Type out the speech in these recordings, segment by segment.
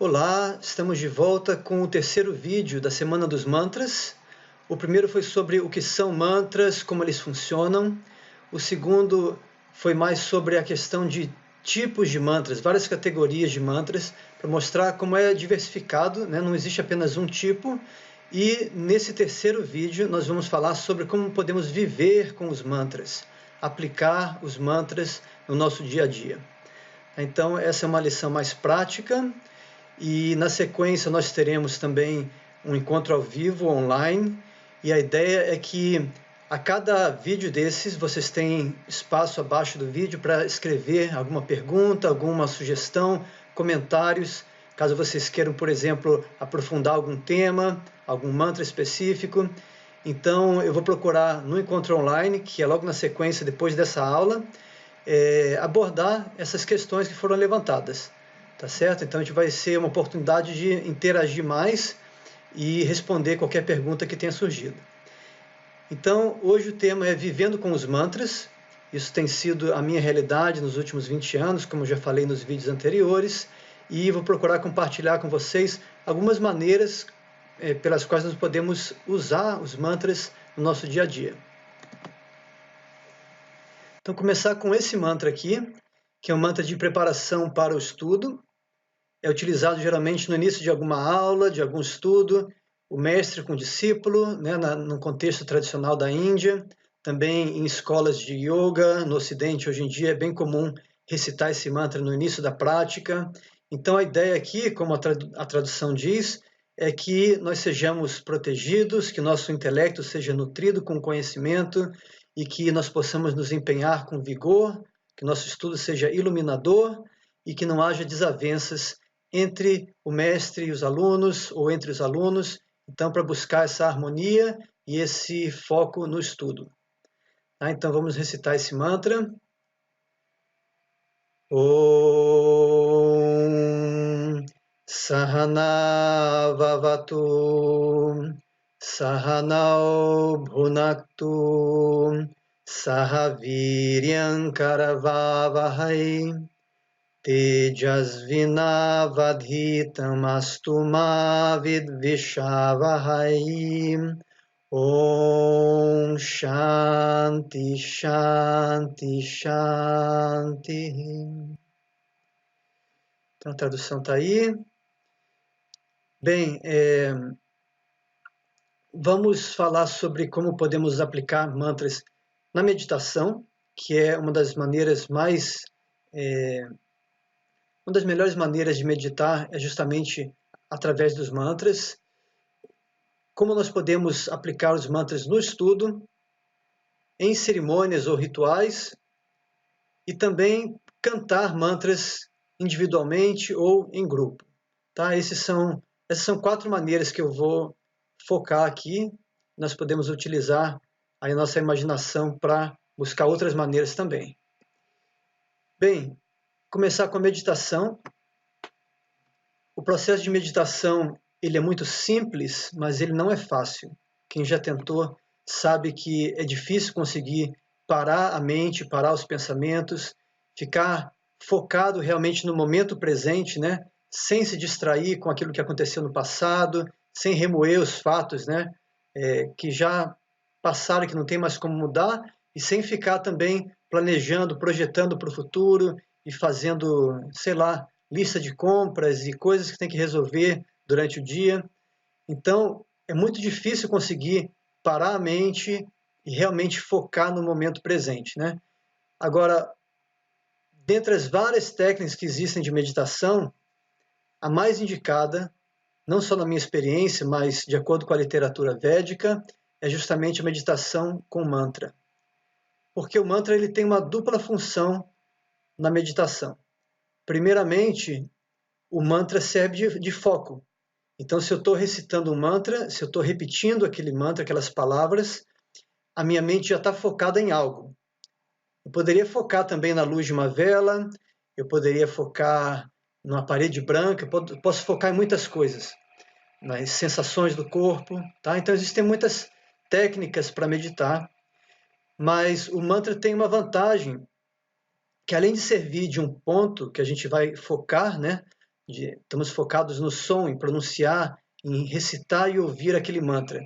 Olá, estamos de volta com o terceiro vídeo da Semana dos Mantras. O primeiro foi sobre o que são mantras, como eles funcionam. O segundo foi mais sobre a questão de tipos de mantras, várias categorias de mantras, para mostrar como é diversificado, né? Não existe apenas um tipo. E nesse terceiro vídeo nós vamos falar sobre como podemos viver com os mantras, aplicar os mantras no nosso dia a dia. Então, essa é uma lição mais prática. E na sequência nós teremos também um encontro ao vivo, online, e a ideia é que a cada vídeo desses vocês têm espaço abaixo do vídeo para escrever alguma pergunta, alguma sugestão, comentários, caso vocês queiram, por exemplo, aprofundar algum tema, algum mantra específico. Então eu vou procurar no encontro online, que é logo na sequência depois dessa aula, abordar essas questões que foram levantadas. Tá certo? Então a gente vai ser uma oportunidade de interagir mais e responder qualquer pergunta que tenha surgido. Então hoje o tema é Vivendo com os Mantras. Isso tem sido a minha realidade nos últimos 20 anos, como eu já falei nos vídeos anteriores, e vou procurar compartilhar com vocês algumas maneiras pelas quais nós podemos usar os mantras no nosso dia a dia. Então começar com esse mantra aqui, que é um mantra de preparação para o estudo. É utilizado geralmente no início de alguma aula, de algum estudo, o mestre com o discípulo, né, no contexto tradicional da Índia, também em escolas de yoga, no Ocidente hoje em dia é bem comum recitar esse mantra no início da prática. Então a ideia aqui, como a tradução diz, é que nós sejamos protegidos, que nosso intelecto seja nutrido com conhecimento e que nós possamos nos empenhar com vigor, que nosso estudo seja iluminador e que não haja desavenças entre o mestre e os alunos, ou entre os alunos, então para buscar essa harmonia e esse foco no estudo. Tá? Então vamos recitar esse mantra. Om Sahana Vavatu Sahanao Bhunaktu Sahaviryam Karavavahai Tejasvinavadhitam astuma vidvishavahai. Om Shanti Shanti Shanti. Então a tradução está aí. Bem, vamos falar sobre como podemos aplicar mantras na meditação, que é uma das maneiras uma das melhores maneiras de meditar é justamente através dos mantras. Como nós podemos aplicar os mantras no estudo, em cerimônias ou rituais, e também cantar mantras individualmente ou em grupo. Tá? Essas são 4 maneiras que eu vou focar aqui. Nós podemos utilizar a nossa imaginação para buscar outras maneiras também. Bem, começar com a meditação. O processo de meditação ele é muito simples, mas ele não é fácil. Quem já tentou sabe que é difícil conseguir parar a mente, parar os pensamentos, ficar focado realmente no momento presente, né? Sem se distrair com aquilo que aconteceu no passado, sem remoer os fatos, né? Que já passaram, que não tem mais como mudar, e sem ficar também planejando, projetando para o futuro e fazendo, sei lá, lista de compras e coisas que tem que resolver durante o dia. Então, é muito difícil conseguir parar a mente e realmente focar no momento presente, né? Agora, dentre as várias técnicas que existem de meditação, a mais indicada, não só na minha experiência, mas de acordo com a literatura védica, é justamente a meditação com mantra. Porque o mantra ele tem uma dupla função na meditação. Primeiramente, o mantra serve de foco. Então, se eu estou recitando um mantra, se eu estou repetindo aquele mantra, aquelas palavras, a minha mente já está focada em algo. Eu poderia focar também na luz de uma vela, eu poderia focar numa parede branca, eu posso focar em muitas coisas, nas sensações do corpo. Tá? Então, existem muitas técnicas para meditar, mas o mantra tem uma vantagem, que além de servir de um ponto que a gente vai focar, né, estamos focados no som, em pronunciar, em recitar e ouvir aquele mantra.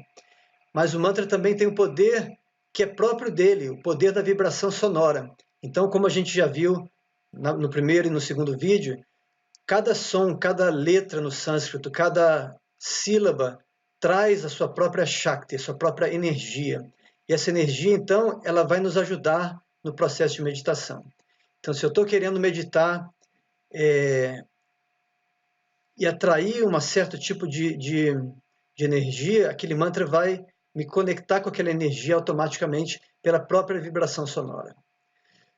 Mas o mantra também tem um poder que é próprio dele, o poder da vibração sonora. Então, como a gente já viu no primeiro e no segundo vídeo, cada som, cada letra no sânscrito, cada sílaba traz a sua própria Shakti, a sua própria energia. E essa energia, então, ela vai nos ajudar no processo de meditação. Então, se eu estou querendo meditar e atrair um certo tipo de energia, aquele mantra vai me conectar com aquela energia automaticamente pela própria vibração sonora.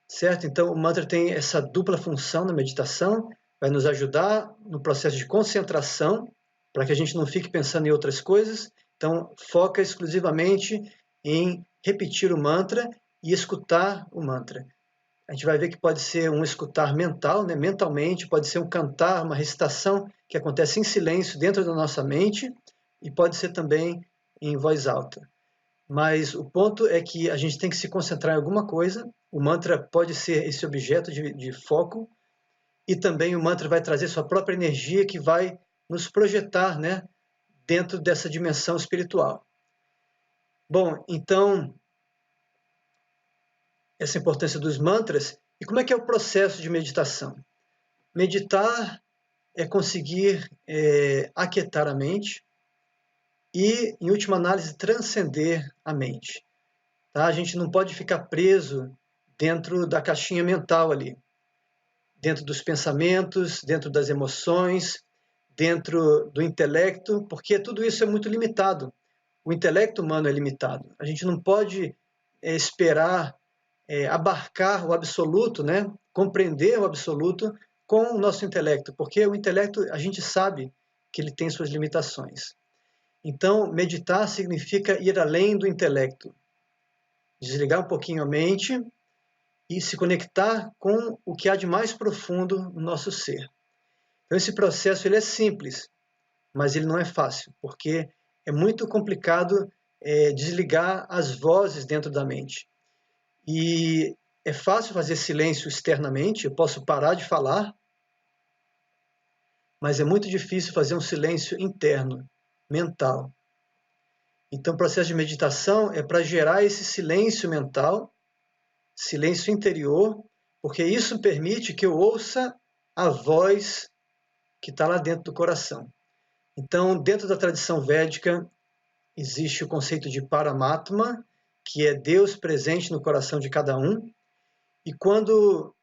Certo? Então, o mantra tem essa dupla função na meditação, vai nos ajudar no processo de concentração, para que a gente não fique pensando em outras coisas. Então, foca exclusivamente em repetir o mantra e escutar o mantra. A gente vai ver que pode ser um escutar mental, né? Mentalmente, pode ser um cantar, uma recitação que acontece em silêncio dentro da nossa mente, e pode ser também em voz alta. Mas o ponto é que a gente tem que se concentrar em alguma coisa. O mantra pode ser esse objeto de foco, e também o mantra vai trazer sua própria energia que vai nos projetar, né, dentro dessa dimensão espiritual. Bom, então, essa importância dos mantras. E como é que é o processo de meditação? Meditar é conseguir aquietar a mente e, em última análise, transcender a mente. Tá? A gente não pode ficar preso dentro da caixinha mental ali, dentro dos pensamentos, dentro das emoções, dentro do intelecto, porque tudo isso é muito limitado. O intelecto humano é limitado. A gente não pode esperar abarcar o absoluto, né? Compreender o absoluto com o nosso intelecto, porque o intelecto, a gente sabe que ele tem suas limitações. Então, meditar significa ir além do intelecto, desligar um pouquinho a mente e se conectar com o que há de mais profundo no nosso ser. Então, esse processo ele é simples, mas ele não é fácil, porque é muito complicado desligar as vozes dentro da mente. E é fácil fazer silêncio externamente, eu posso parar de falar, mas é muito difícil fazer um silêncio interno, mental. Então, o processo de meditação é para gerar esse silêncio mental, silêncio interior, porque isso permite que eu ouça a voz que está lá dentro do coração. Então, dentro da tradição védica, existe o conceito de Paramatma, que é Deus presente no coração de cada um. E quando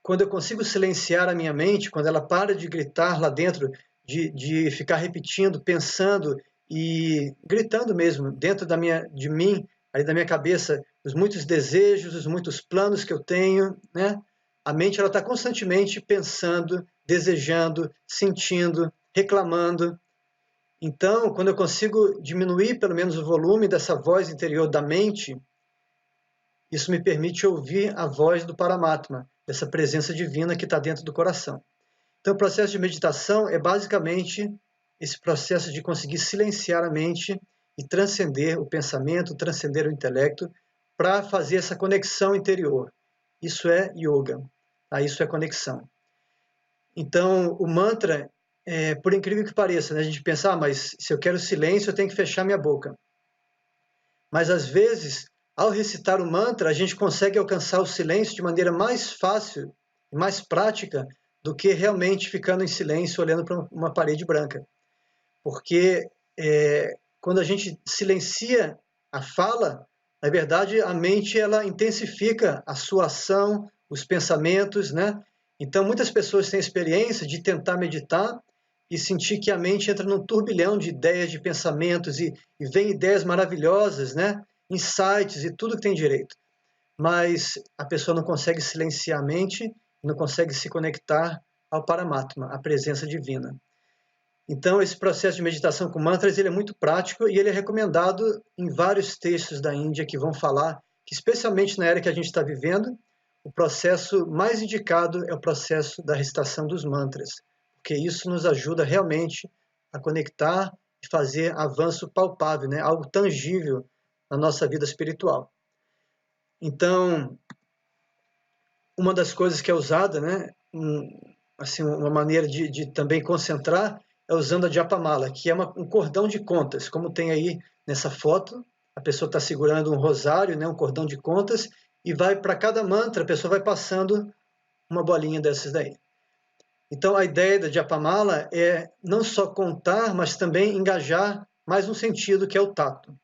eu consigo silenciar a minha mente, quando ela para de gritar lá dentro, de ficar repetindo, pensando e gritando mesmo dentro de mim, aí da minha cabeça, os muitos desejos, os muitos planos que eu tenho, né? A mente ela está constantemente pensando, desejando, sentindo, reclamando. Então, quando eu consigo diminuir pelo menos o volume dessa voz interior da mente, isso me permite ouvir a voz do Paramatma, dessa presença divina que está dentro do coração. Então, o processo de meditação é basicamente esse processo de conseguir silenciar a mente e transcender o pensamento, transcender o intelecto, para fazer essa conexão interior. Isso é yoga, tá? Isso é conexão. Então, o mantra, por incrível que pareça, né? A gente pensa, mas se eu quero silêncio, eu tenho que fechar minha boca. Mas, às vezes, ao recitar o mantra, a gente consegue alcançar o silêncio de maneira mais fácil e mais prática do que realmente ficando em silêncio olhando para uma parede branca. Porque quando a gente silencia a fala, na verdade, a mente ela intensifica a sua ação, os pensamentos, né? Então, muitas pessoas têm a experiência de tentar meditar e sentir que a mente entra num turbilhão de ideias, de pensamentos, e vem ideias maravilhosas, né? Insights e tudo que tem direito. Mas a pessoa não consegue silenciar a mente, não consegue se conectar ao Paramatma, à presença divina. Então, esse processo de meditação com mantras ele é muito prático e ele é recomendado em vários textos da Índia que vão falar que, especialmente na era que a gente está vivendo, o processo mais indicado é o processo da recitação dos mantras, porque isso nos ajuda realmente a conectar e fazer avanço palpável, né? Algo tangível na nossa vida espiritual. Então, uma das coisas que é usada, né, assim, uma maneira de também concentrar é usando a Japamala, que é um cordão de contas, como tem aí nessa foto. A pessoa está segurando um rosário, né, um cordão de contas, e vai para cada mantra, a pessoa vai passando uma bolinha dessas daí. Então, a ideia da Japamala é não só contar, mas também engajar mais um sentido, que é o tato.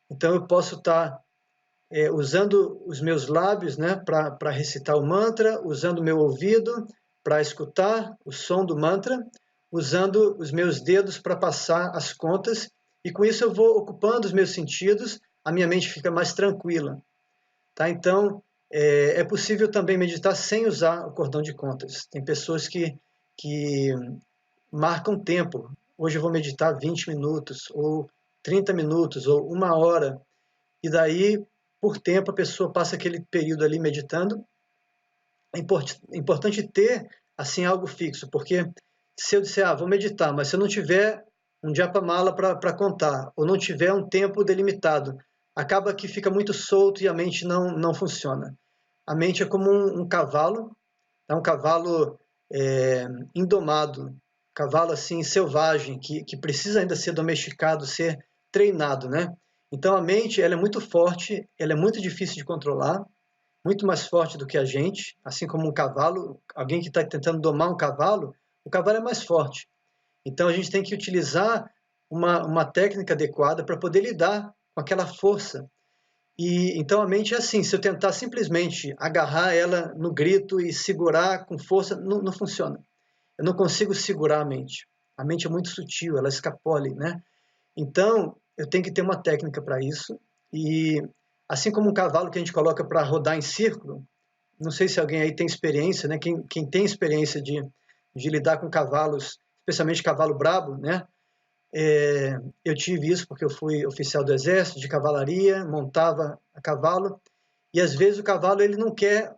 Então, eu posso estar usando os meus lábios, né, para recitar o mantra, usando o meu ouvido para escutar o som do mantra, usando os meus dedos para passar as contas, e com isso eu vou ocupando os meus sentidos, a minha mente fica mais tranquila. Tá? Então, é possível também meditar sem usar o cordão de contas. Tem pessoas que marcam tempo. Hoje eu vou meditar 20 minutos, ou 30 minutos, ou 1 hora, e daí, por tempo, a pessoa passa aquele período ali meditando. É importante ter, assim, algo fixo, porque se eu disser, vou meditar, mas se eu não tiver um Japamala para contar, ou não tiver um tempo delimitado, acaba que fica muito solto e a mente não funciona. A mente é como um cavalo, é um cavalo indomado, cavalo assim selvagem, que precisa ainda ser domesticado, ser treinado, né? Então a mente ela é muito forte, ela é muito difícil de controlar, muito mais forte do que a gente, assim como um cavalo, alguém que está tentando domar um cavalo, o cavalo é mais forte. Então a gente tem que utilizar uma técnica adequada para poder lidar com aquela força. E então a mente é assim, se eu tentar simplesmente agarrar ela no grito e segurar com força, não funciona. Eu não consigo segurar a mente. A mente é muito sutil, ela escapole, né? Então, eu tenho que ter uma técnica para isso. E assim como um cavalo que a gente coloca para rodar em círculo, não sei se alguém aí tem experiência, né? Quem tem experiência de lidar com cavalos, especialmente cavalo brabo, né? Eu tive isso porque eu fui oficial do exército, de cavalaria, montava a cavalo, e às vezes o cavalo ele não quer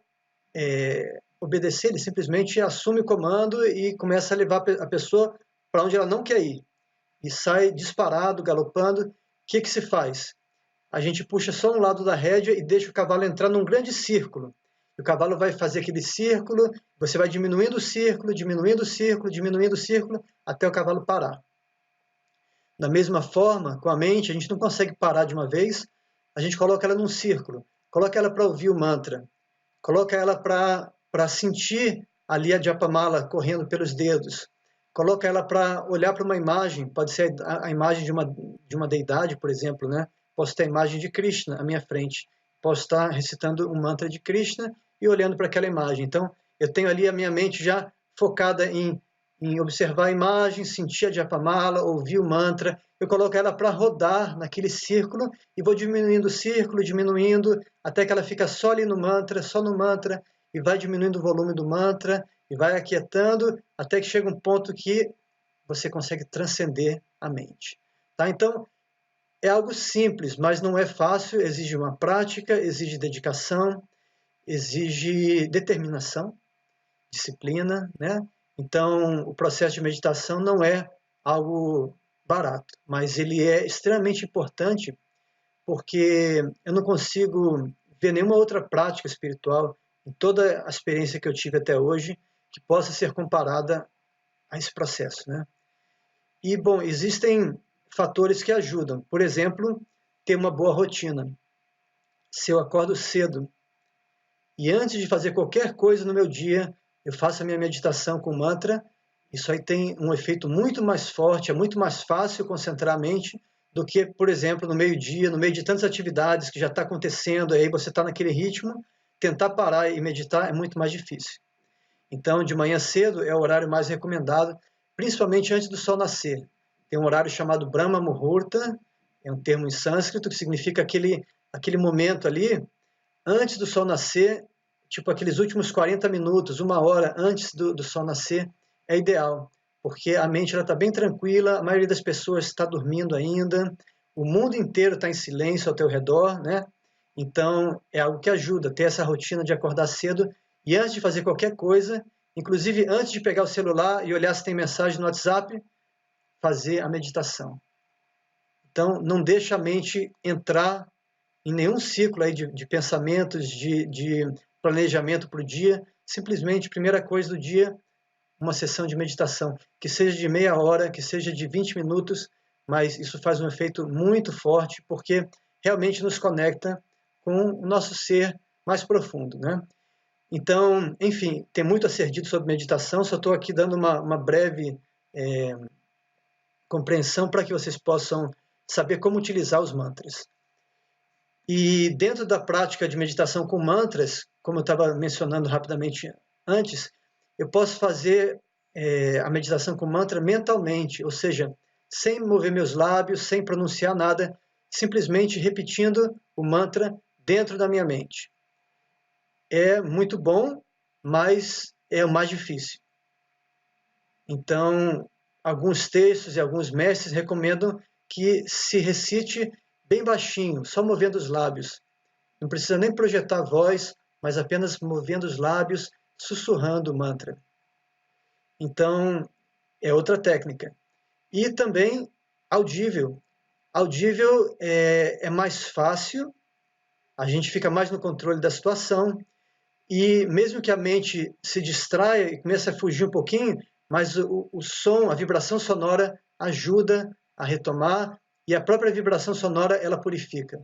obedecer, ele simplesmente assume o comando e começa a levar a pessoa para onde ela não quer ir, e sai disparado, galopando. O que se faz? A gente puxa só um lado da rédea e deixa o cavalo entrar num grande círculo. O cavalo vai fazer aquele círculo, você vai diminuindo o círculo, diminuindo o círculo, diminuindo o círculo, até o cavalo parar. Da mesma forma, com a mente, a gente não consegue parar de uma vez, a gente coloca ela num círculo, coloca ela para ouvir o mantra, coloca ela para sentir ali a Japamala correndo pelos dedos, coloca ela para olhar para uma imagem, pode ser a imagem de uma deidade, por exemplo, né? Posso ter a imagem de Krishna à minha frente, posso estar recitando um mantra de Krishna e olhando para aquela imagem. Então, eu tenho ali a minha mente já focada em observar a imagem, sentir a Japamala, ouvir o mantra. Eu coloco ela para rodar naquele círculo e vou diminuindo o círculo, diminuindo, até que ela fica só ali no mantra, só no mantra, e vai diminuindo o volume do mantra, e vai aquietando, até que chega um ponto que você consegue transcender a mente. Tá? Então, é algo simples, mas não é fácil, exige uma prática, exige dedicação, exige determinação, disciplina, né? Então, o processo de meditação não é algo barato, mas ele é extremamente importante porque eu não consigo ver nenhuma outra prática espiritual em toda a experiência que eu tive até hoje que possa ser comparada a esse processo, né? E, bom, existem fatores que ajudam. Por exemplo, ter uma boa rotina. Se eu acordo cedo e antes de fazer qualquer coisa no meu dia, eu faço a minha meditação com mantra, isso aí tem um efeito muito mais forte, é muito mais fácil concentrar a mente do que, por exemplo, no meio-dia, no meio de tantas atividades que já está acontecendo, aí você está naquele ritmo, tentar parar e meditar é muito mais difícil. Então, de manhã cedo é o horário mais recomendado, principalmente antes do sol nascer. Tem um horário chamado Brahma Muhurta, é um termo em sânscrito que significa aquele momento ali, antes do sol nascer, tipo aqueles últimos 40 minutos, 1 hora antes do sol nascer, é ideal, porque a mente está bem tranquila, a maioria das pessoas está dormindo ainda, o mundo inteiro está em silêncio ao teu redor, né? Então, é algo que ajuda, ter essa rotina de acordar cedo e antes de fazer qualquer coisa, inclusive antes de pegar o celular e olhar se tem mensagem no WhatsApp, fazer a meditação. Então, não deixa a mente entrar em nenhum ciclo aí de pensamentos, de planejamento para o dia. Simplesmente, primeira coisa do dia, uma sessão de meditação, que seja de meia hora, que seja de 20 minutos, mas isso faz um efeito muito forte, porque realmente nos conecta com o nosso ser mais profundo, né? Então, enfim, tem muito a ser dito sobre meditação, só estou aqui dando uma breve compreensão para que vocês possam saber como utilizar os mantras. E dentro da prática de meditação com mantras, como eu estava mencionando rapidamente antes, eu posso fazer a meditação com mantra mentalmente, ou seja, sem mover meus lábios, sem pronunciar nada, simplesmente repetindo o mantra dentro da minha mente. É muito bom, mas é o mais difícil. Então, alguns textos e alguns mestres recomendam que se recite bem baixinho, só movendo os lábios. Não precisa nem projetar a voz, mas apenas movendo os lábios, sussurrando o mantra. Então, é outra técnica. E também audível. Audível é mais fácil, a gente fica mais no controle da situação, e mesmo que a mente se distraia e comece a fugir um pouquinho, mas o som, a vibração sonora ajuda a retomar, e a própria vibração sonora ela purifica.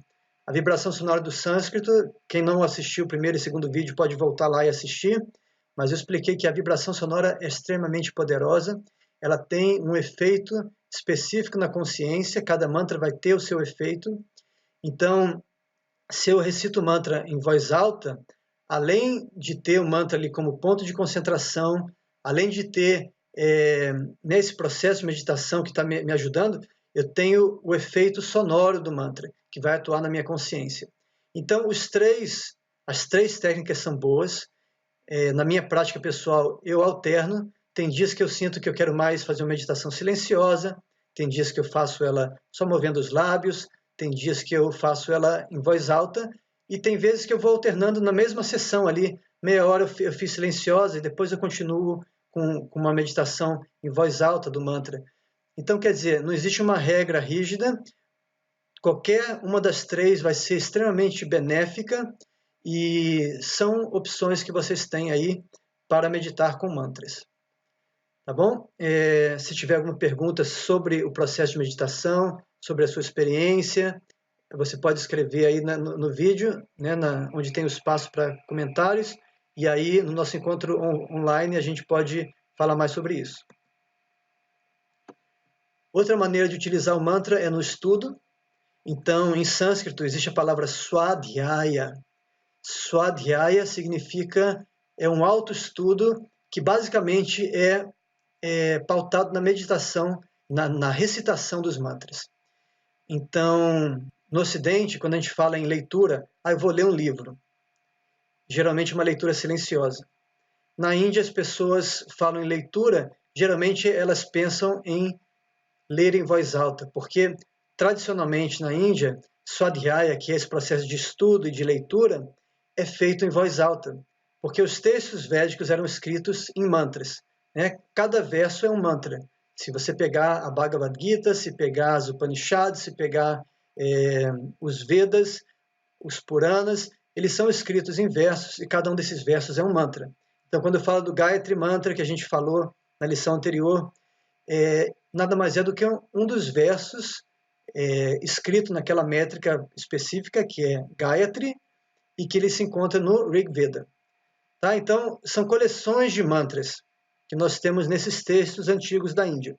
A vibração sonora do sânscrito, quem não assistiu o primeiro e segundo vídeo pode voltar lá e assistir, mas eu expliquei que a vibração sonora é extremamente poderosa, ela tem um efeito específico na consciência, cada mantra vai ter o seu efeito. Então, se eu recito o mantra em voz alta, além de ter o mantra ali como ponto de concentração, além de ter nesse processo de meditação que está me ajudando, eu tenho o efeito sonoro do mantra, que vai atuar na minha consciência. Então, as três técnicas são boas. Na minha prática pessoal, eu alterno. Tem dias que eu sinto que eu quero mais fazer uma meditação silenciosa, tem dias que eu faço ela só movendo os lábios, tem dias que eu faço ela em voz alta, e tem vezes que eu vou alternando na mesma sessão ali, meia hora eu fiz silenciosa e depois eu continuo com uma meditação em voz alta do mantra. Então, quer dizer, não existe uma regra rígida, qualquer uma das três vai ser extremamente benéfica e são opções que vocês têm aí para meditar com mantras. Tá bom? Se tiver alguma pergunta sobre o processo de meditação, sobre a sua experiência, você pode escrever aí no vídeo, né, onde tem o espaço para comentários, e aí no nosso encontro online a gente pode falar mais sobre isso. Outra maneira de utilizar o mantra é no estudo. Então, em sânscrito existe a palavra swadhyaya. Swadhyaya significa um autoestudo que basicamente é pautado na meditação, na recitação dos mantras. Então, no Ocidente, quando a gente fala em leitura, eu vou ler um livro. Geralmente uma leitura silenciosa. Na Índia, as pessoas falam em leitura, geralmente elas pensam em ler em voz alta, porque tradicionalmente na Índia, Swadhyaya, que é esse processo de estudo e de leitura, é feito em voz alta, porque os textos védicos eram escritos em mantras. Né? Cada verso é um mantra. Se você pegar a Bhagavad Gita, se pegar as Upanishads, se pegar os Vedas, os Puranas, eles são escritos em versos e cada um desses versos é um mantra. Então, quando eu falo do Gayatri Mantra, que a gente falou na lição anterior, nada mais é do que um dos versos escrito naquela métrica específica, que é Gayatri, e que ele se encontra no Rig Veda. Tá? Então, são coleções de mantras que nós temos nesses textos antigos da Índia.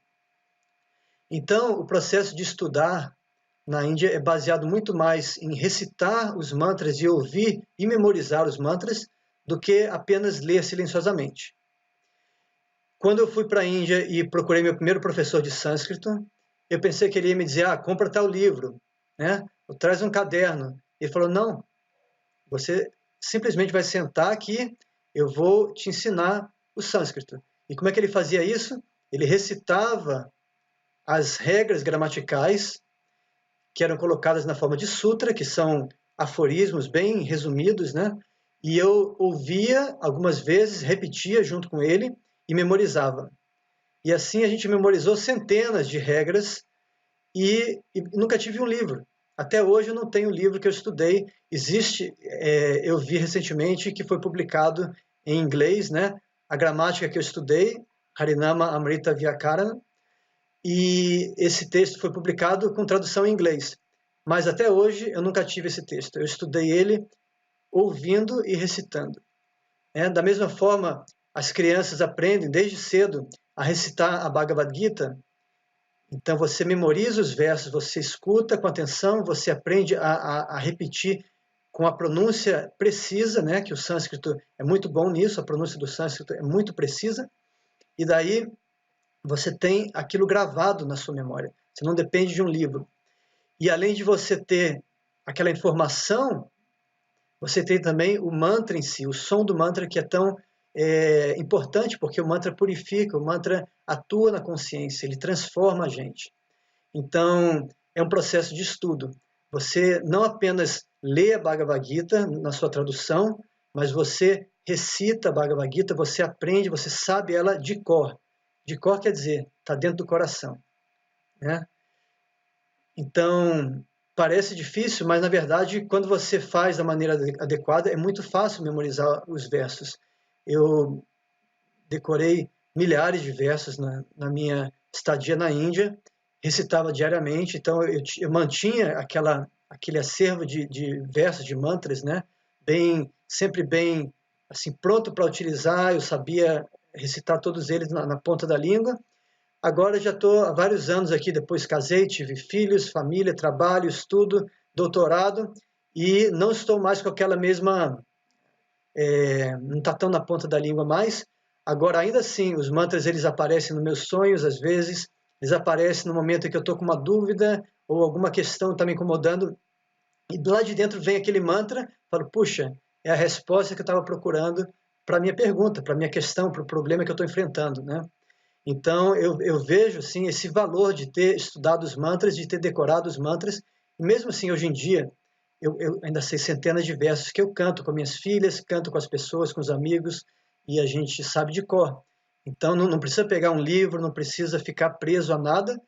Então, o processo de estudar na Índia é baseado muito mais em recitar os mantras e ouvir e memorizar os mantras do que apenas ler silenciosamente. Quando eu fui para a Índia e procurei meu primeiro professor de sânscrito, eu pensei que ele ia me dizer, compra tal livro, né? Ou traz um caderno. Ele falou, não, você simplesmente vai sentar aqui, eu vou te ensinar o sânscrito. E como é que ele fazia isso? Ele recitava as regras gramaticais que eram colocadas na forma de sutra, que são aforismos bem resumidos, né? E eu ouvia algumas vezes, repetia junto com ele e memorizava. E assim a gente memorizou centenas de regras e nunca tive um livro. Até hoje eu não tenho um livro que eu estudei. Existe, eu vi recentemente que foi publicado em inglês, né? A gramática que eu estudei, Harinama Amrita Vyakaran, e esse texto foi publicado com tradução em inglês. Mas até hoje eu nunca tive esse texto. Eu estudei ele ouvindo e recitando. Da mesma forma, as crianças aprendem desde cedo a recitar a Bhagavad Gita. Então você memoriza os versos, você escuta com atenção, você aprende a repetir com a pronúncia precisa, né? Que o sânscrito é muito bom nisso, a pronúncia do sânscrito é muito precisa, e daí você tem aquilo gravado na sua memória. Você não depende de um livro. E além de você ter aquela informação, você tem também o mantra em si, o som do mantra, que é tão importante, porque o mantra purifica, o mantra atua na consciência, ele transforma a gente. Então, é um processo de estudo. Você não apenas lê a Bhagavad Gita na sua tradução, mas você recita a Bhagavad Gita, você aprende, você sabe ela de cor. De cor quer dizer, está dentro do coração. Né? Então, parece difícil, mas na verdade, quando você faz da maneira adequada, é muito fácil memorizar os versos. Eu decorei milhares de versos na minha estadia na Índia, recitava diariamente, então eu mantinha aquele acervo de versos, de mantras, né? Sempre bem assim, pronto para utilizar, eu sabia recitar todos eles na ponta da língua. Agora já estou há vários anos aqui, depois casei, tive filhos, família, trabalho, estudo, doutorado, e não estou mais com aquela mesma... não está tão na ponta da língua mais. Agora, ainda assim, os mantras eles aparecem nos meus sonhos, às vezes, eles aparecem no momento em que eu estou com uma dúvida ou alguma questão está me incomodando, e lá de dentro vem aquele mantra, falo, puxa, é a resposta que eu estava procurando para a minha pergunta, para a minha questão, para o problema que eu estou enfrentando, né? Então, eu vejo, assim, esse valor de ter estudado os mantras, de ter decorado os mantras, e mesmo assim, hoje em dia, eu ainda sei centenas de versos que eu canto com minhas filhas, canto com as pessoas, com os amigos, e a gente sabe de cor. Então, não precisa pegar um livro, não precisa ficar preso a nada,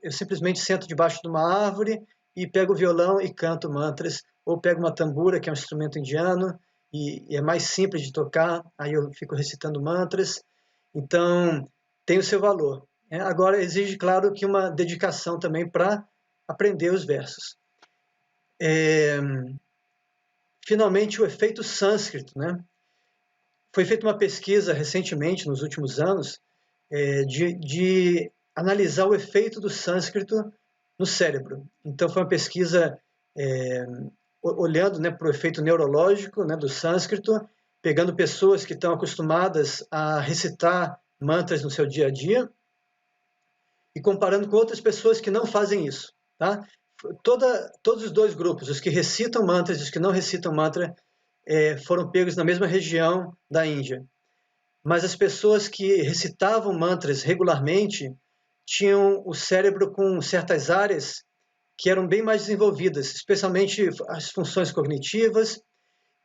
eu simplesmente sento debaixo de uma árvore e pego o violão e canto mantras, ou pego uma tambura, que é um instrumento indiano, e é mais simples de tocar, aí eu fico recitando mantras. Então, tem o seu valor. Agora, exige, claro, que uma dedicação também para aprender os versos. Finalmente, o efeito sânscrito, né? Foi feita uma pesquisa recentemente, nos últimos anos, de analisar o efeito do sânscrito no cérebro. Então, foi uma pesquisa olhando, né, para o efeito neurológico, né, do sânscrito, pegando pessoas que estão acostumadas a recitar mantras no seu dia a dia e comparando com outras pessoas que não fazem isso. Tá? Todos os dois grupos, os que recitam mantras e os que não recitam mantra, foram pegos na mesma região da Índia. Mas as pessoas que recitavam mantras regularmente tinham o cérebro com certas áreas que eram bem mais desenvolvidas, especialmente as funções cognitivas,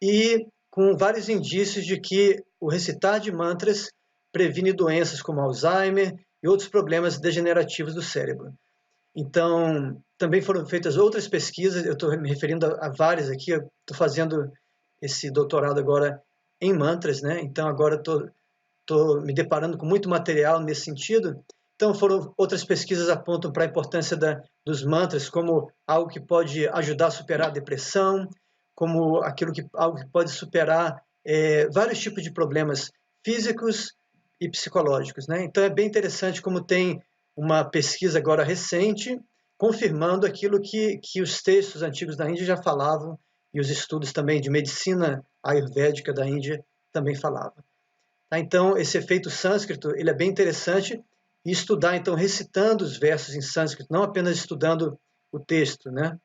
e com vários indícios de que o recitar de mantras previne doenças como Alzheimer e outros problemas degenerativos do cérebro. Então, também foram feitas outras pesquisas, eu estou me referindo a várias aqui, eu estou fazendo esse doutorado agora em mantras, né? Então agora estou me deparando com muito material nesse sentido. Então outras pesquisas apontam para a importância dos mantras como algo que pode ajudar a superar a depressão, como algo que pode superar vários tipos de problemas físicos e psicológicos, né? Então é bem interessante como tem uma pesquisa agora recente confirmando aquilo que os textos antigos da Índia já falavam e os estudos também de medicina ayurvédica da Índia também falavam. Tá? Então, esse efeito sânscrito ele é bem interessante e estudar, então, recitando os versos em sânscrito, não apenas estudando o texto, né?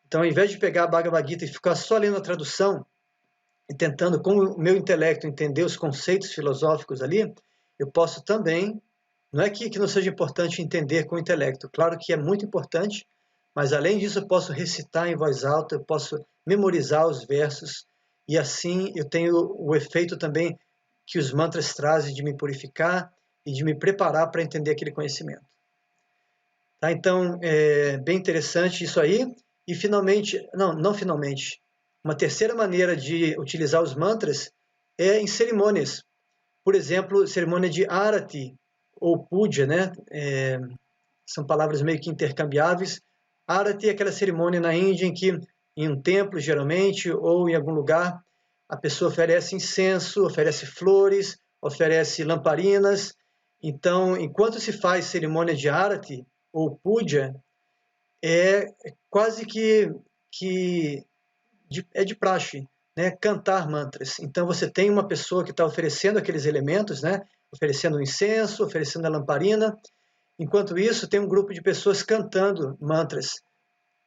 Então, ao invés de pegar a Bhagavad Gita e ficar só lendo a tradução e tentando, com o meu intelecto, entender os conceitos filosóficos ali, eu posso também, não é que não seja importante entender com o intelecto, claro que é muito importante, mas além disso eu posso recitar em voz alta, eu posso memorizar os versos, e assim eu tenho o efeito também que os mantras trazem de me purificar e de me preparar para entender aquele conhecimento. Tá? Então, é bem interessante isso aí. E finalmente, não finalmente, uma terceira maneira de utilizar os mantras é em cerimônias. Por exemplo, cerimônia de Arati ou Puja, né? São palavras meio que intercambiáveis. Arati é aquela cerimônia na Índia em que, em um templo, geralmente, ou em algum lugar, a pessoa oferece incenso, oferece flores, oferece lamparinas. Então, enquanto se faz cerimônia de Arati ou Puja, é quase que é de praxe, né? Cantar mantras. Então você tem uma pessoa que está oferecendo aqueles elementos, né? Oferecendo o incenso, oferecendo a lamparina. Enquanto isso, tem um grupo de pessoas cantando mantras,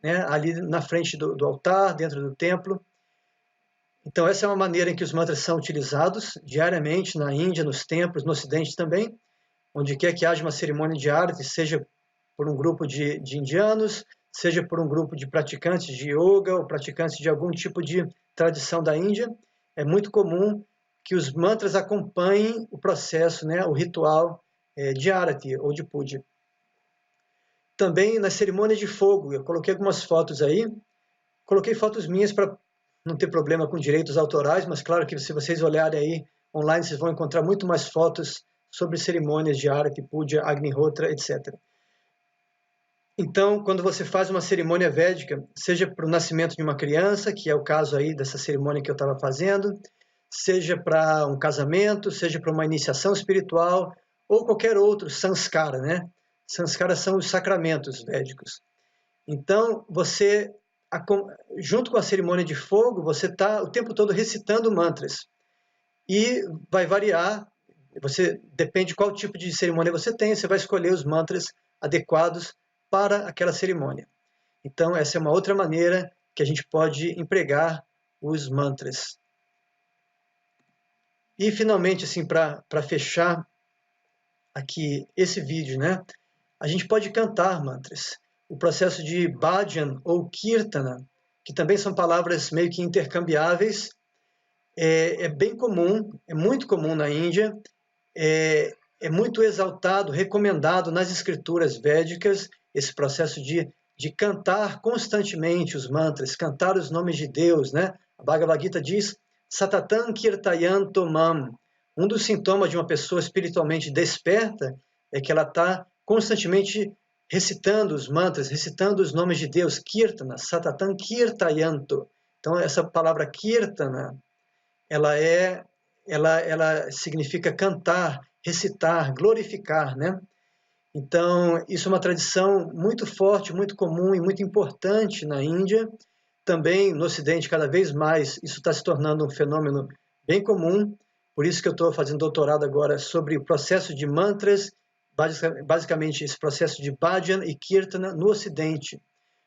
né? Ali na frente do altar, dentro do templo. Então essa é uma maneira em que os mantras são utilizados diariamente na Índia, nos templos, no Ocidente também, onde quer que haja uma cerimônia de arati, seja por um grupo de indianos, seja por um grupo de praticantes de yoga ou praticantes de algum tipo de tradição da Índia, é muito comum que os mantras acompanhem o processo, né, o ritual de arati ou de puja. Também na cerimônia de fogo, eu coloquei algumas fotos aí, coloquei fotos minhas para não ter problema com direitos autorais, mas claro que se vocês olharem aí online, vocês vão encontrar muito mais fotos sobre cerimônias de arati, puja, agnihotra, etc. Então, quando você faz uma cerimônia védica, seja para o nascimento de uma criança, que é o caso aí dessa cerimônia que eu estava fazendo, seja para um casamento, seja para uma iniciação espiritual, ou qualquer outro sanskara, né? Sanskara são os sacramentos védicos. Então, você, junto com a cerimônia de fogo, você está o tempo todo recitando mantras. E vai variar, depende de qual tipo de cerimônia você tem, você vai escolher os mantras adequados para aquela cerimônia. Então, essa é uma outra maneira que a gente pode empregar os mantras. E, finalmente, assim, para fechar aqui esse vídeo, né? A gente pode cantar mantras. O processo de bhajan ou kirtana, que também são palavras meio que intercambiáveis, é bem comum, é muito comum na Índia, é muito exaltado, recomendado nas escrituras védicas, esse processo de cantar constantemente os mantras, cantar os nomes de Deus, né? A Bhagavad Gita diz, Satatam Kirtayanto Mam. Um dos sintomas de uma pessoa espiritualmente desperta é que ela está constantemente recitando os mantras, recitando os nomes de Deus, Kirtana, Satatam Kirtayanto. Então, essa palavra Kirtana, ela significa cantar, recitar, glorificar, né? Então, isso é uma tradição muito forte, muito comum e muito importante na Índia. Também no Ocidente, cada vez mais, isso está se tornando um fenômeno bem comum. Por isso que eu estou fazendo doutorado agora sobre o processo de mantras, basicamente esse processo de bhajan e kirtana no Ocidente.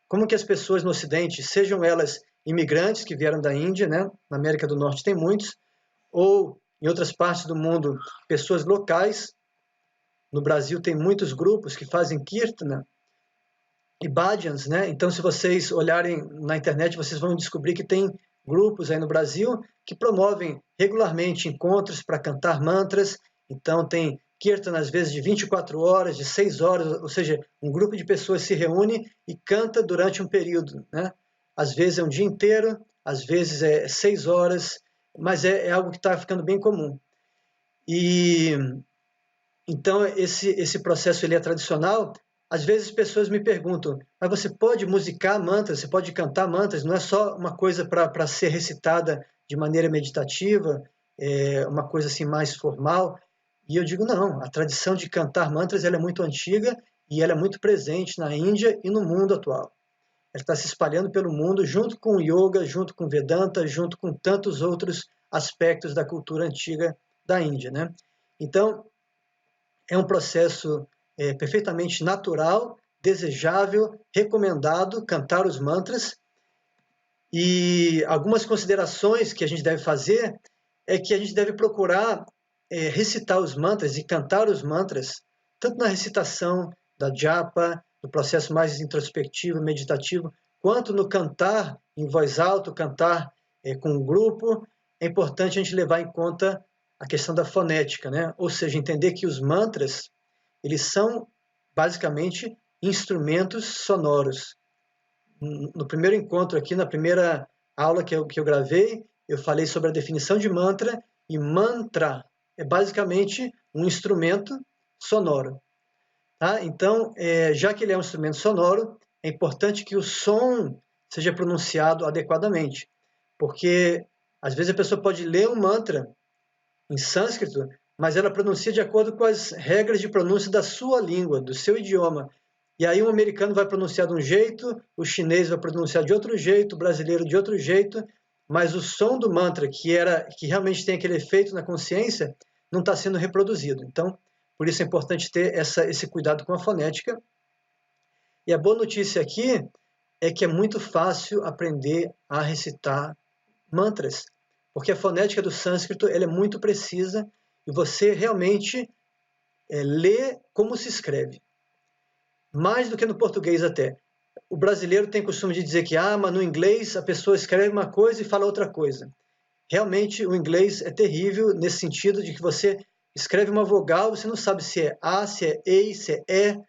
Como que as pessoas no Ocidente, sejam elas imigrantes que vieram da Índia, né? Na América do Norte tem muitos, ou em outras partes do mundo, pessoas locais. No Brasil tem muitos grupos que fazem kirtana e bhajans, né? Então, se vocês olharem na internet, vocês vão descobrir que tem grupos aí no Brasil que promovem regularmente encontros para cantar mantras. Então, tem kirtana às vezes de 24 horas, de 6 horas, ou seja, um grupo de pessoas se reúne e canta durante um período, né? Às vezes é um dia inteiro, às vezes é 6 horas, mas é algo que está ficando bem comum. E então esse processo ele é tradicional. Às vezes pessoas me perguntam, mas você pode musicar mantras, você pode cantar mantras, não é só uma coisa para ser recitada de maneira meditativa, uma coisa assim mais formal? E eu digo não, a tradição de cantar mantras ela é muito antiga e ela é muito presente na Índia e no mundo atual. Ela está se espalhando pelo mundo junto com o yoga, junto com Vedanta, junto com tantos outros aspectos da cultura antiga da Índia, né? Então, é um processo perfeitamente natural, desejável, recomendado cantar os mantras. E algumas considerações que a gente deve fazer é que a gente deve procurar recitar os mantras e cantar os mantras, tanto na recitação da japa, no processo mais introspectivo, meditativo, quanto no cantar em voz alta, cantar com um grupo. É importante a gente levar em conta a questão da fonética, né? Ou seja, entender que os mantras, eles são basicamente instrumentos sonoros. No primeiro encontro aqui, na primeira aula que eu gravei, eu falei sobre a definição de mantra, e mantra é basicamente um instrumento sonoro. Tá? Então, já que ele é um instrumento sonoro, é importante que o som seja pronunciado adequadamente, porque às vezes a pessoa pode ler um mantra em sânscrito, mas ela pronuncia de acordo com as regras de pronúncia da sua língua, do seu idioma. E aí um americano vai pronunciar de um jeito, o chinês vai pronunciar de outro jeito, o brasileiro de outro jeito, mas o som do mantra, que realmente tem aquele efeito na consciência, não está sendo reproduzido. Então, por isso é importante ter esse cuidado com a fonética. E a boa notícia aqui é que é muito fácil aprender a recitar mantras, porque a fonética do sânscrito ela é muito precisa e você realmente lê como se escreve. Mais do que no português até. O brasileiro tem costume de dizer que mas no inglês a pessoa escreve uma coisa e fala outra coisa. Realmente o inglês é terrível nesse sentido de que você escreve uma vogal, você não sabe se é A, se é E, se é E.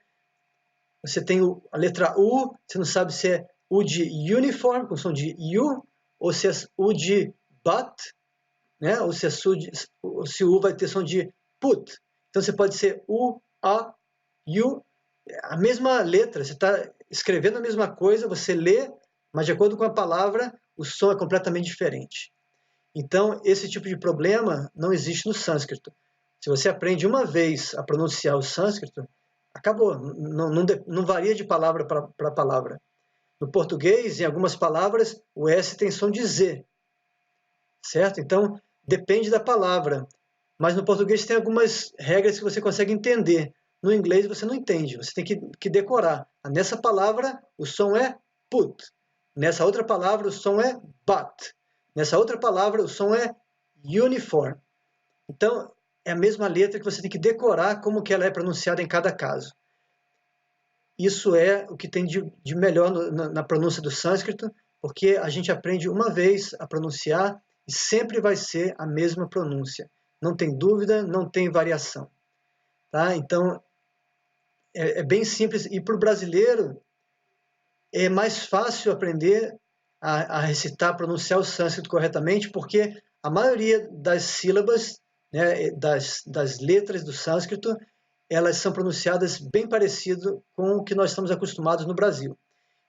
Você tem a letra U, você não sabe se é U de uniform, com som de U, ou se é U de but, né? Ou se o U vai ter som de put. Então você pode ser U, A, U, a mesma letra, você está escrevendo a mesma coisa, você lê, mas de acordo com a palavra, o som é completamente diferente. Então, esse tipo de problema não existe no sânscrito. Se você aprende uma vez a pronunciar o sânscrito, acabou, não varia de palavra para palavra. No português, em algumas palavras, o S tem som de Z, certo? Então, depende da palavra. Mas no português tem algumas regras que você consegue entender. No inglês você não entende, você tem que decorar. Nessa palavra o som é put. Nessa outra palavra o som é but. Nessa outra palavra o som é uniform. Então é a mesma letra que você tem que decorar como que ela é pronunciada em cada caso. Isso é o que tem de melhor na pronúncia do sânscrito, porque a gente aprende uma vez a pronunciar e sempre vai ser a mesma pronúncia. Não tem dúvida, não tem variação. Tá? Então, é bem simples. E para o brasileiro, é mais fácil aprender a recitar, pronunciar o sânscrito corretamente, porque a maioria das sílabas, né, das letras do sânscrito, elas são pronunciadas bem parecido com o que nós estamos acostumados no Brasil.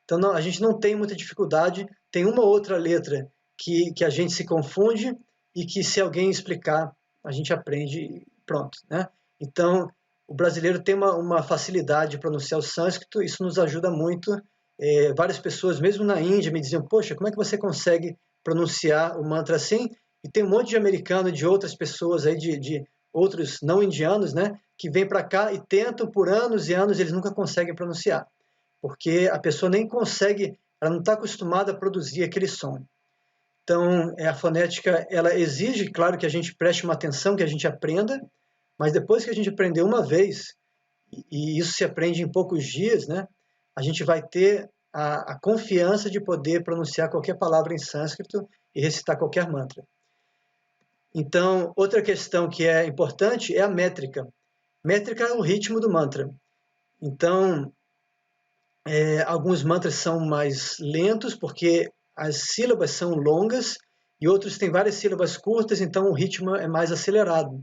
Então, a gente não tem muita dificuldade. Tem uma ou outra letra que a gente se confunde e que, se alguém explicar, a gente aprende e pronto, né? Então, o brasileiro tem uma facilidade de pronunciar o sânscrito, isso nos ajuda muito. Várias pessoas, mesmo na Índia, me diziam, poxa, como é que você consegue pronunciar o mantra assim? E tem um monte de americano e de outras pessoas aí, de outros não indianos, né, que vêm para cá e tentam por anos e anos, eles nunca conseguem pronunciar, porque a pessoa nem consegue, ela não está acostumada a produzir aquele som. Então, a fonética, ela exige, claro, que a gente preste uma atenção, que a gente aprenda, mas depois que a gente aprender uma vez, e isso se aprende em poucos dias, né, a gente vai ter a confiança de poder pronunciar qualquer palavra em sânscrito e recitar qualquer mantra. Então, outra questão que é importante é a métrica. Métrica é o ritmo do mantra. Então, alguns mantras são mais lentos, porque as sílabas são longas, e outros têm várias sílabas curtas, então o ritmo é mais acelerado.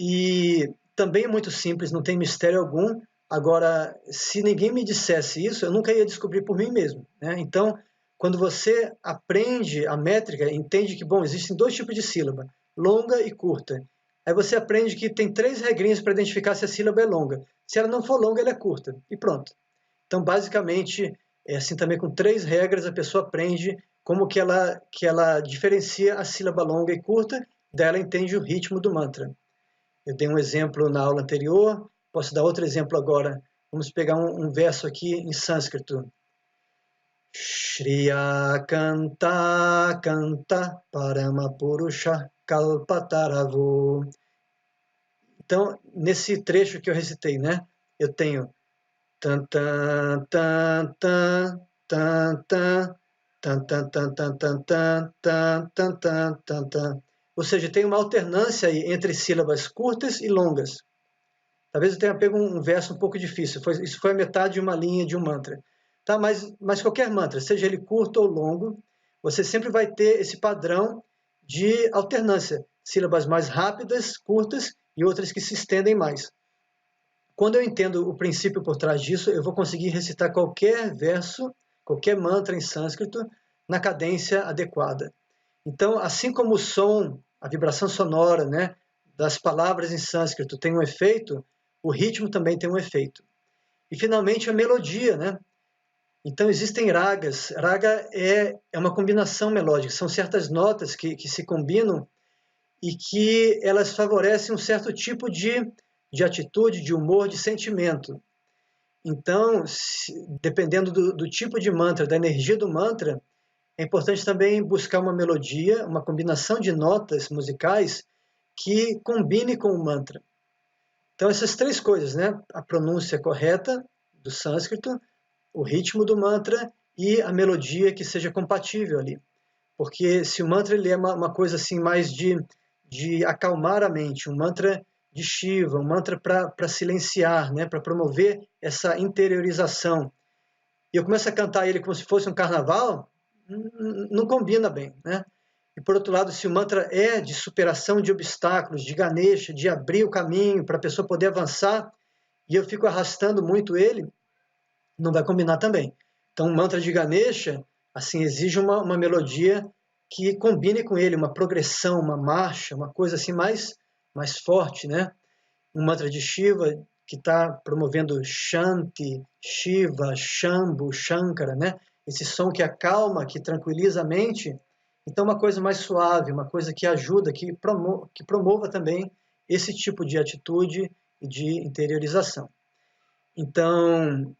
E também é muito simples, não tem mistério algum. Agora, se ninguém me dissesse isso, eu nunca ia descobrir por mim mesmo, né? Então, quando você aprende a métrica, entende que, bom, existem dois tipos de sílaba, longa e curta. Aí você aprende que tem 3 regrinhas para identificar se a sílaba é longa. Se ela não for longa, ela é curta. E pronto. Então, basicamente, assim também com 3 regras, a pessoa aprende como que ela diferencia a sílaba longa e curta, daí ela entende o ritmo do mantra. Eu dei um exemplo na aula anterior, posso dar outro exemplo agora. Vamos pegar um verso aqui em sânscrito. Shriya Kanta Kanta Paramapurusha Kalpataravo. Então, nesse trecho que eu recitei, né? Eu tenho tan tan tan tan tan tan tan tan tan tan tan tan tan tan tan tan. Ou seja, tem uma alternância aí entre sílabas curtas e longas. Talvez eu tenha pego um verso um pouco difícil. Isso foi a metade de uma linha de um mantra. Tá? Mas qualquer mantra, seja ele curto ou longo, você sempre vai ter esse padrão de alternância. sílabas mais rápidas, curtas, e outras que se estendem mais. Quando eu entendo o princípio por trás disso, eu vou conseguir recitar qualquer verso, qualquer mantra em sânscrito, na cadência adequada. Então, assim como o som, a vibração sonora, né, das palavras em sânscrito tem um efeito, o ritmo também tem um efeito. E, finalmente, a melodia, né? Então, existem ragas. Raga é uma combinação melódica, são certas notas que se combinam e que elas favorecem um certo tipo de atitude, de humor, de sentimento. Então, dependendo do tipo de mantra, da energia do mantra, é importante também buscar uma melodia, uma combinação de notas musicais que combine com o mantra. Então, essas três coisas, né? A pronúncia correta do sânscrito, o ritmo do mantra e a melodia que seja compatível ali. Porque se o mantra ele é uma coisa assim mais de acalmar a mente, um mantra de Shiva, um mantra para silenciar, né? Para promover essa interiorização. E eu começo a cantar ele como se fosse um carnaval, não combina bem, né? E por outro lado, se o mantra é de superação de obstáculos, de Ganesha, de abrir o caminho para a pessoa poder avançar, e eu fico arrastando muito ele, não vai combinar também. Então, o mantra de Ganesha, assim, exige uma melodia que combine com ele, uma progressão, uma marcha, uma coisa assim mais forte, né? Um mantra de Shiva que está promovendo Shanti, Shiva, Shambhu, Shankara, né? Esse som que acalma, que tranquiliza a mente. Então, uma coisa mais suave, uma coisa que ajuda, que promova também esse tipo de atitude e de interiorização. Então,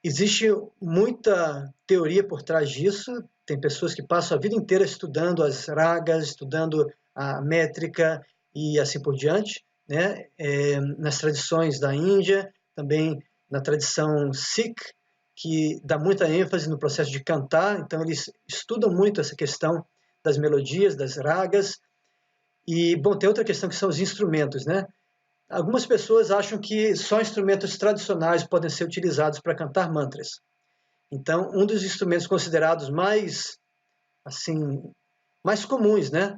existe muita teoria por trás disso. Tem pessoas que passam a vida inteira estudando as ragas, estudando a métrica e assim por diante, né? Nas tradições da Índia, também na tradição Sikh, que dá muita ênfase no processo de cantar, então eles estudam muito essa questão das melodias, das ragas. E, bom, tem outra questão que são os instrumentos, né? Algumas pessoas acham que só instrumentos tradicionais podem ser utilizados para cantar mantras. Então, um dos instrumentos considerados mais comuns, né,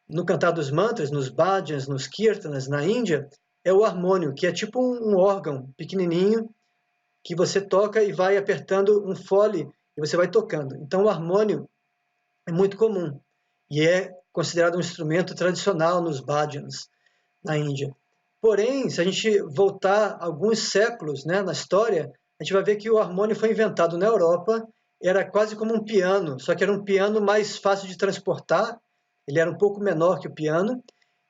no cantar dos mantras, nos bhajans, nos kirtanas, na Índia, é o harmônio, que é tipo um órgão pequenininho que você toca e vai apertando um fole e você vai tocando. Então, o harmônio é muito comum e é considerado um instrumento tradicional nos bhajans na Índia. Porém, se a gente voltar alguns séculos, né, na história, a gente vai ver que o harmônio foi inventado na Europa, era quase como um piano, só que era um piano mais fácil de transportar, ele era um pouco menor que o piano,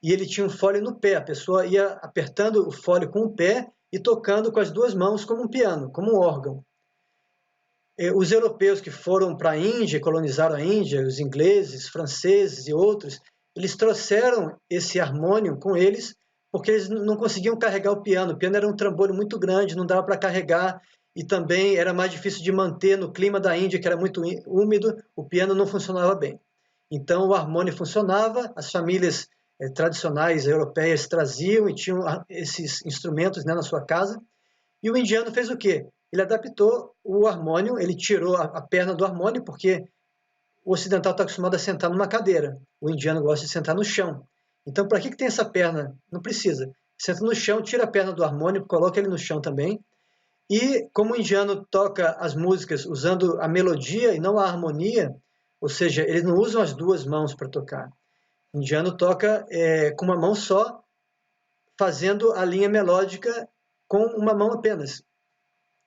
e ele tinha um fole no pé, a pessoa ia apertando o fole com o pé e tocando com as duas mãos como um piano, como um órgão. Os europeus que foram para a Índia, colonizaram a Índia, os ingleses, franceses e outros, eles trouxeram esse harmônio com eles porque eles não conseguiam carregar o piano. O piano era um trambolho muito grande, não dava para carregar e também era mais difícil de manter no clima da Índia, que era muito úmido, o piano não funcionava bem. Então o harmônio funcionava, as famílias tradicionais europeias traziam e tinham esses instrumentos, né, na sua casa. E o indiano fez o quê? Ele adaptou o harmônio, ele tirou a perna do harmônio, porque o ocidental está acostumado a sentar numa cadeira, o indiano gosta de sentar no chão. Então, para que tem essa perna? Não precisa. Senta no chão, tira a perna do harmônio, coloca ele no chão também. E como o indiano toca as músicas usando a melodia e não a harmonia, ou seja, eles não usam as duas mãos para tocar. O indiano toca com uma mão só, fazendo a linha melódica com uma mão apenas.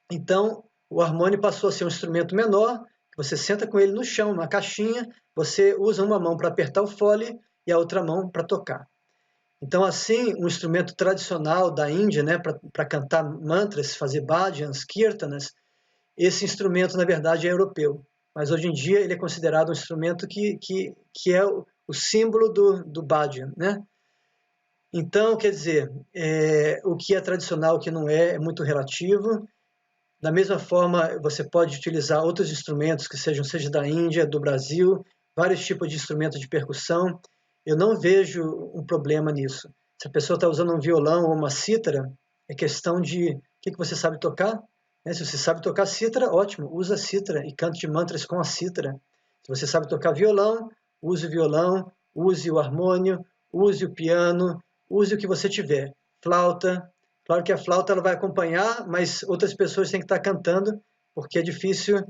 Então, o harmônio passou a ser um instrumento menor, você senta com ele no chão, numa caixinha, você usa uma mão para apertar o fole e a outra mão para tocar. Então, assim, um instrumento tradicional da Índia, né, para cantar mantras, fazer bhajans, kirtanas, esse instrumento, na verdade, é europeu. Mas hoje em dia ele é considerado um instrumento que é o símbolo do bhajan, né? Então, quer dizer, o que é tradicional, o que não é muito relativo. Da mesma forma, você pode utilizar outros instrumentos que seja da Índia, do Brasil, vários tipos de instrumentos de percussão. Eu não vejo um problema nisso. Se a pessoa está usando um violão ou uma cítara, é questão de o que você sabe tocar. Se você sabe tocar cítara, ótimo, usa a cítara e cante mantras com a cítara. Se você sabe tocar violão, use o violão, use o harmônio, use o piano, use o que você tiver. Flauta, claro que a flauta ela vai acompanhar, mas outras pessoas têm que estar cantando, porque é difícil,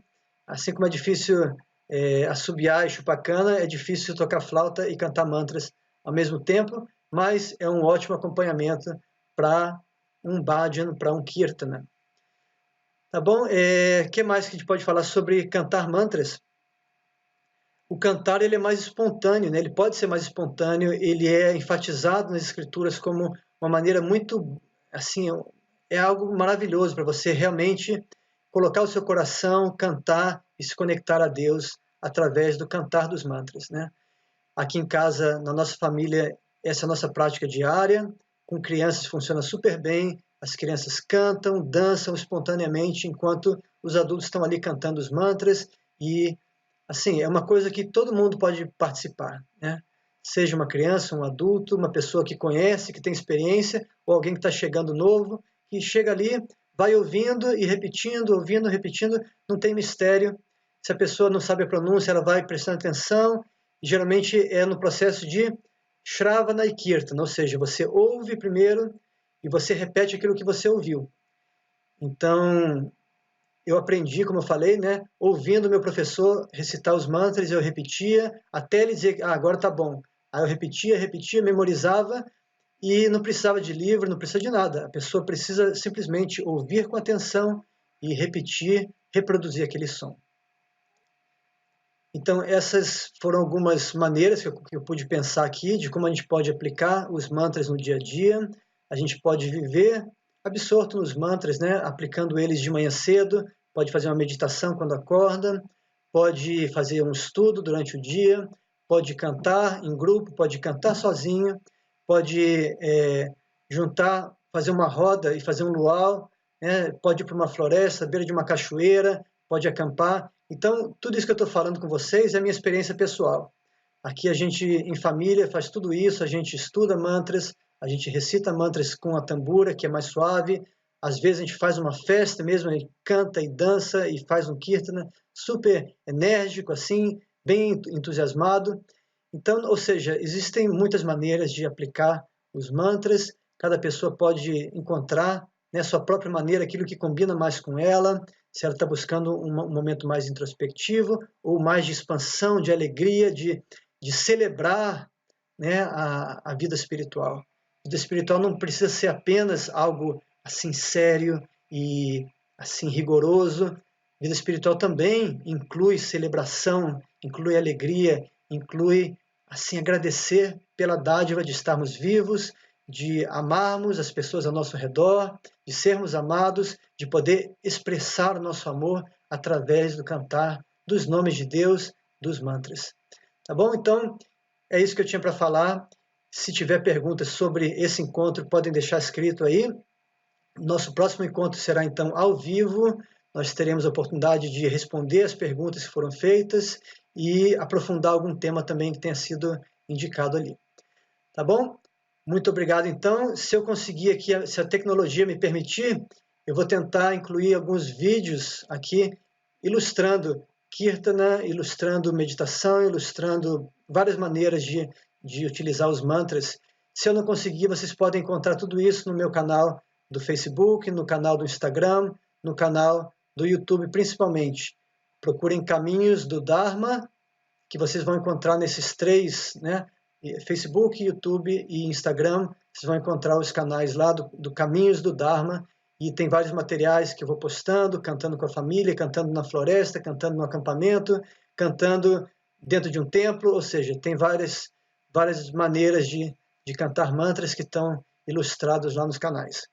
assim como é difícil assobiar e chupar cana, é difícil tocar flauta e cantar mantras ao mesmo tempo, mas é um ótimo acompanhamento para um bhajan, para um kirtana. Tá bom? Que mais que a gente pode falar sobre cantar mantras? O cantar ele é mais espontâneo, né? Ele pode ser mais espontâneo, ele é enfatizado nas escrituras como uma maneira muito, assim, é algo maravilhoso para você realmente colocar o seu coração, cantar e se conectar a Deus através do cantar dos mantras, né? Aqui em casa, na nossa família, essa é a nossa prática diária. Com crianças funciona super bem. As crianças cantam, dançam espontaneamente enquanto os adultos estão ali cantando os mantras e assim, é uma coisa que todo mundo pode participar, né? Seja uma criança, um adulto, uma pessoa que conhece, que tem experiência, ou alguém que está chegando novo, que chega ali, vai ouvindo e repetindo, ouvindo, repetindo, não tem mistério. Se a pessoa não sabe a pronúncia, ela vai prestando atenção, e geralmente é no processo de Shravana e Kirtana, ou seja, você ouve primeiro e você repete aquilo que você ouviu. Então, eu aprendi, como eu falei, né, ouvindo meu professor recitar os mantras, eu repetia, até ele dizer, agora tá bom. Aí eu repetia, memorizava, e não precisava de livro, não precisa de nada. A pessoa precisa simplesmente ouvir com atenção e repetir, reproduzir aquele som. Então, essas foram algumas maneiras que eu pude pensar aqui de como a gente pode aplicar os mantras no dia a dia. A gente pode viver absorto nos mantras, né, aplicando eles de manhã cedo, pode fazer uma meditação quando acorda, pode fazer um estudo durante o dia, pode cantar em grupo, pode cantar sozinho, pode juntar, fazer uma roda e fazer um luau, né, pode ir para uma floresta, beira de uma cachoeira, pode acampar. Então, tudo isso que eu estou falando com vocês é a minha experiência pessoal. Aqui a gente, em família, faz tudo isso, a gente estuda mantras, a gente recita mantras com a tambura, que é mais suave. Às vezes a gente faz uma festa mesmo, a gente canta e dança e faz um kirtana super enérgico, assim, bem entusiasmado. Então, ou seja, existem muitas maneiras de aplicar os mantras, cada pessoa pode encontrar, né, sua própria maneira, aquilo que combina mais com ela, se ela está buscando um momento mais introspectivo ou mais de expansão, de alegria, de celebrar, né, a vida espiritual. A vida espiritual não precisa ser apenas algo assim sério e assim rigoroso. A vida espiritual também inclui celebração, inclui alegria, inclui assim agradecer pela dádiva de estarmos vivos, de amarmos as pessoas ao nosso redor, de sermos amados, de poder expressar o nosso amor através do cantar dos nomes de Deus, dos mantras. Tá bom? Então, é isso que eu tinha para falar. Se tiver perguntas sobre esse encontro, podem deixar escrito aí. Nosso próximo encontro será, então, ao vivo. Nós teremos a oportunidade de responder as perguntas que foram feitas e aprofundar algum tema também que tenha sido indicado ali. Tá bom? Muito obrigado, então. Se eu conseguir aqui, se a tecnologia me permitir, eu vou tentar incluir alguns vídeos aqui ilustrando Kirtana, ilustrando meditação, ilustrando várias maneiras de utilizar os mantras. Se eu não conseguir, vocês podem encontrar tudo isso no meu canal do Facebook, no canal do Instagram, no canal do YouTube, principalmente. Procurem Caminhos do Dharma, que vocês vão encontrar nesses três, né? Facebook, YouTube e Instagram. Vocês vão encontrar os canais lá do Caminhos do Dharma e tem vários materiais que eu vou postando, cantando com a família, cantando na floresta, cantando no acampamento, cantando dentro de um templo, ou seja, tem várias maneiras de cantar mantras que estão ilustrados lá nos canais.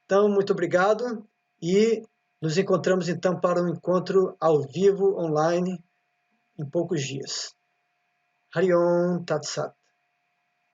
Então, muito obrigado e nos encontramos então para um encontro ao vivo, online, em poucos dias. Hari Om Tat Sat.